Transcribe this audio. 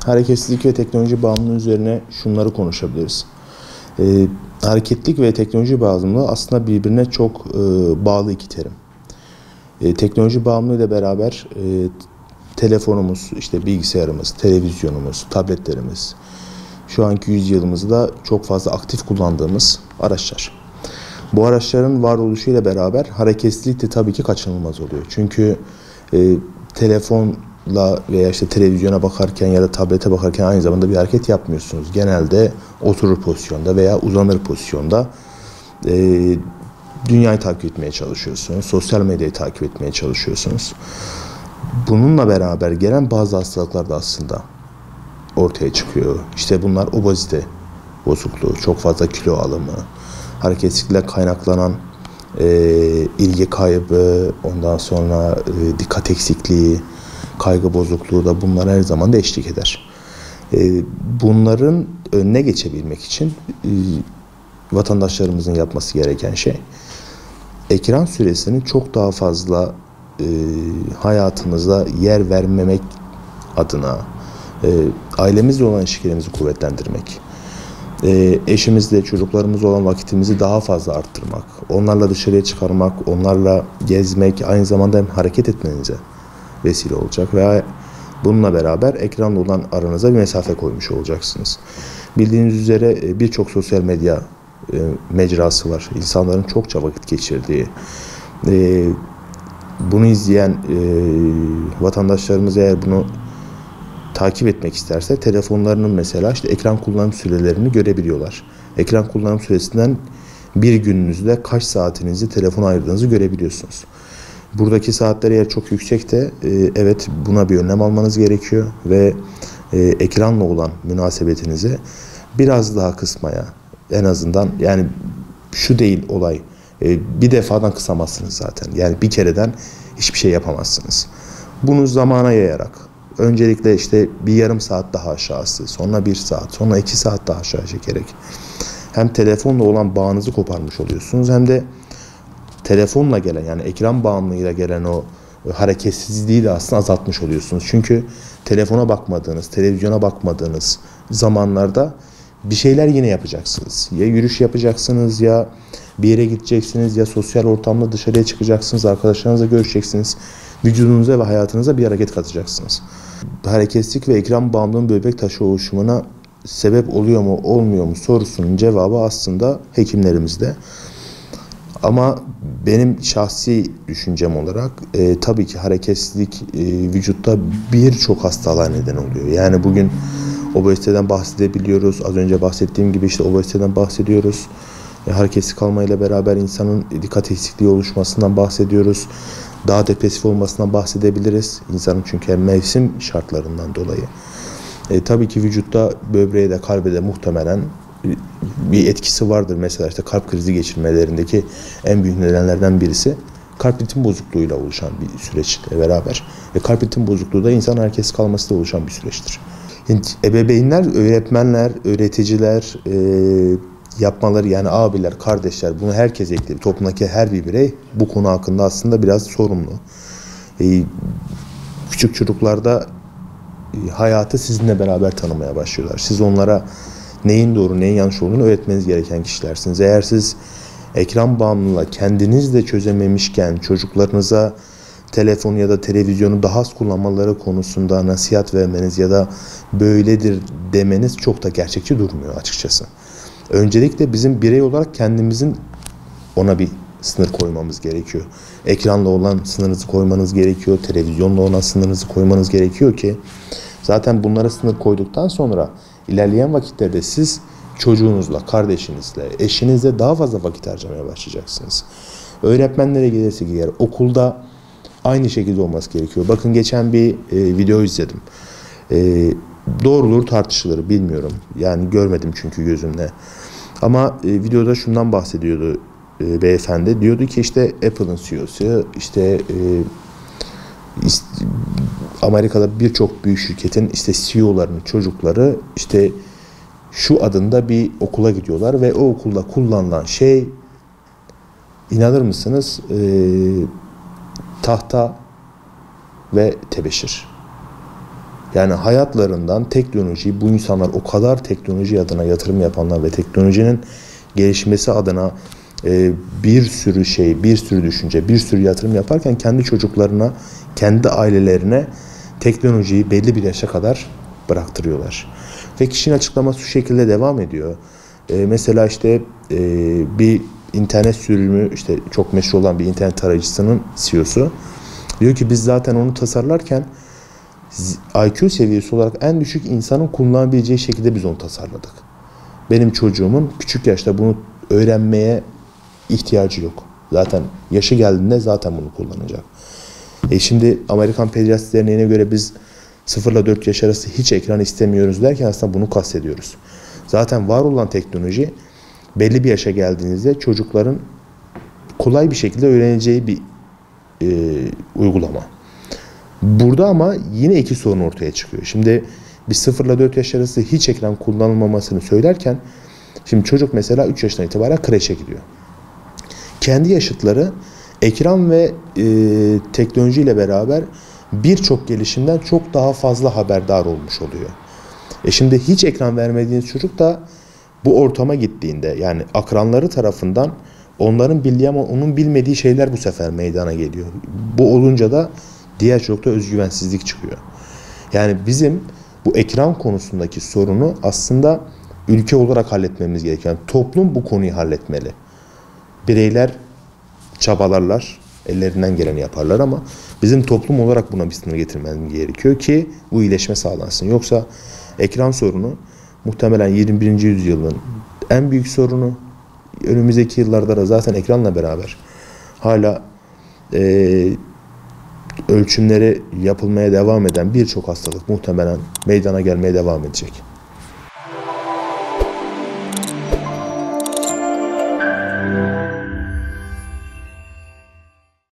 Hareketsizlik ve teknoloji bağımlılığı üzerine şunları konuşabiliriz. Hareketlilik ve teknoloji bağımlılığı aslında birbirine çok bağlı iki terim. Teknoloji bağımlılığı ile beraber telefonumuz, işte bilgisayarımız, televizyonumuz, tabletlerimiz, şu anki yüzyılımızda çok fazla aktif kullandığımız araçlar. Bu araçların varoluşuyla beraber hareketsizlik de tabii ki kaçınılmaz oluyor. Çünkü telefonla veya işte televizyona bakarken ya da tablete bakarken aynı zamanda bir hareket yapmıyorsunuz. Genelde oturur pozisyonda veya uzanır pozisyonda dünyayı takip etmeye çalışıyorsunuz. Sosyal medyayı takip etmeye çalışıyorsunuz. Bununla beraber gelen bazı hastalıklar da aslında ortaya çıkıyor. İşte bunlar obezite bozukluğu, çok fazla kilo alımı, hareketsizlikle kaynaklanan ilgi kaybı, ondan sonra dikkat eksikliği, kaygı bozukluğu da bunlar her zaman da eşlik eder. Bunların önüne geçebilmek için vatandaşlarımızın yapması gereken şey, ekran süresini çok daha fazla hayatımıza yer vermemek adına ailemizle olan ilişkilerimizi kuvvetlendirmek, eşimizle, çocuklarımızla olan vakitimizi daha fazla arttırmak, onlarla dışarıya çıkarmak, onlarla gezmek aynı zamanda hem hareket etmenize vesile olacak veya bununla beraber ekranla olan aranıza bir mesafe koymuş olacaksınız. Bildiğiniz üzere birçok sosyal medya mecrası var. İnsanların çokça vakit geçirdiği. Bunu izleyen vatandaşlarımız eğer bunu takip etmek isterse telefonlarının mesela işte ekran kullanım sürelerini görebiliyorlar. Ekran kullanım süresinden bir gününüzde kaç saatinizi telefona ayırdığınızı görebiliyorsunuz. Buradaki saatler eğer çok yüksekte evet buna bir önlem almanız gerekiyor ve ekranla olan münasebetinizi biraz daha kısmaya, en azından yani şu değil olay, bir defadan kısamazsınız zaten. Yani bir kereden hiçbir şey yapamazsınız. Bunu zamana yayarak, öncelikle işte bir yarım saat daha aşağısı, sonra 1 saat, sonra 2 saat daha aşağı çekerek hem telefonla olan bağınızı koparmış oluyorsunuz hem de telefonla gelen, yani ekran bağımlılığıyla gelen o hareketsizliği de aslında azaltmış oluyorsunuz. Çünkü telefona bakmadığınız, televizyona bakmadığınız zamanlarda bir şeyler yine yapacaksınız. Ya yürüyüş yapacaksınız, ya bir yere gideceksiniz, ya sosyal ortamda dışarıya çıkacaksınız, arkadaşlarınızla görüşeceksiniz. Vücudunuza ve hayatınıza bir hareket katacaksınız. Hareketsizlik ve ekran bağımlılığının böbrek taşı oluşumuna sebep oluyor mu, olmuyor mu sorusunun cevabı aslında hekimlerimizde. Ama benim şahsi düşüncem olarak tabii ki hareketsizlik vücutta birçok hastalığa neden oluyor. Yani bugün obeziteden bahsedebiliyoruz. Az önce bahsettiğim gibi işte obeziteden bahsediyoruz. Hareketsiz kalmayla beraber insanın dikkat eksikliği oluşmasından bahsediyoruz. Daha depresif olmasından bahsedebiliriz. İnsanın çünkü mevsim şartlarından dolayı. Tabii ki vücutta böbreğe de kalbe de muhtemelen bir etkisi vardır. Mesela işte kalp krizi geçirmelerindeki en büyük nedenlerden birisi kalp ritim bozukluğuyla oluşan bir süreçle beraber. Kalp ritim bozukluğu da insan hareketsiz kalmasıyla oluşan bir süreçtir. Ebeveynler, öğretmenler, öğreticiler yapmaları, yani abiler, kardeşler, bunu herkes ekleyip toplumdaki her bir birey bu konu hakkında aslında biraz sorumlu. Küçük çocuklarda hayatı sizinle beraber tanımaya başlıyorlar. Siz onlara neyin doğru, neyin yanlış olduğunu öğretmeniz gereken kişilersiniz. Eğer siz ekran bağımlılığı kendiniz de çözememişken çocuklarınıza telefonu ya da televizyonu daha az kullanmaları konusunda nasihat vermeniz ya da böyledir demeniz çok da gerçekçi durmuyor açıkçası. Öncelikle bizim birey olarak kendimizin ona bir sınır koymamız gerekiyor. Ekranla olan sınırınızı koymanız gerekiyor. Televizyonla olan sınırınızı koymanız gerekiyor ki zaten bunlara sınır koyduktan sonra ilerleyen vakitlerde siz çocuğunuzla, kardeşinizle, eşinizle daha fazla vakit harcamaya başlayacaksınız. Öğretmenlere gelirsek eğer okulda aynı şekilde olması gerekiyor. Bakın geçen bir video izledim. Doğrudur tartışılır bilmiyorum. Yani görmedim çünkü gözümle. Ama videoda şundan bahsediyordu beyefendi. Diyordu ki işte Apple'ın CEO'su, işte Amerika'da birçok büyük şirketin işte CEO'larının çocukları işte şu adında bir okula gidiyorlar ve o okulda kullanılan şey, inanır mısınız, tahta ve tebeşir. Yani hayatlarından teknolojiyi, bu insanlar o kadar teknoloji adına yatırım yapanlar ve teknolojinin gelişmesi adına bir sürü şey, bir sürü düşünce, bir sürü yatırım yaparken kendi çocuklarına, kendi ailelerine teknolojiyi belli bir yaşa kadar bıraktırıyorlar. Ve kişinin açıklaması şu şekilde devam ediyor. Mesela işte bir internet sürümü, işte çok meşhur olan bir internet tarayıcısının CEO'su diyor ki biz zaten onu tasarlarken IQ seviyesi olarak en düşük insanın kullanabileceği şekilde biz onu tasarladık. Benim çocuğumun küçük yaşta bunu öğrenmeye ihtiyacı yok. Zaten yaşı geldiğinde zaten bunu kullanacak. Şimdi Amerikan Pediatri Derneği'ne göre biz 0 ile 4 yaş arası hiç ekran istemiyoruz derken aslında bunu kastediyoruz. Zaten var olan teknoloji belli bir yaşa geldiğinizde çocukların kolay bir şekilde öğreneceği bir uygulama. Burada ama yine iki sorun ortaya çıkıyor. Şimdi biz 0 ile 4 yaş arası hiç ekran kullanılmamasını söylerken şimdi çocuk mesela 3 yaşından itibaren kreşe gidiyor. Kendi yaşıtları ekran ve teknolojiyle beraber birçok gelişimden çok daha fazla haberdar olmuş oluyor. Şimdi hiç ekran vermediğiniz çocuk da bu ortama gittiğinde, yani akranları tarafından onların bildiği ama onun bilmediği şeyler bu sefer meydana geliyor. Bu olunca da diğer çocukta özgüvensizlik çıkıyor. Yani bizim bu ekran konusundaki sorunu aslında ülke olarak halletmemiz gereken, toplum bu konuyu halletmeli. Bireyler çabalarlar, ellerinden geleni yaparlar ama bizim toplum olarak buna bir sınır getirmemiz gerekiyor ki bu iyileşme sağlansın. Yoksa ekran sorunu muhtemelen 21. yüzyılın en büyük sorunu. Önümüzdeki yıllarda da zaten ekranla beraber hala ölçümleri yapılmaya devam eden birçok hastalık muhtemelen meydana gelmeye devam edecek.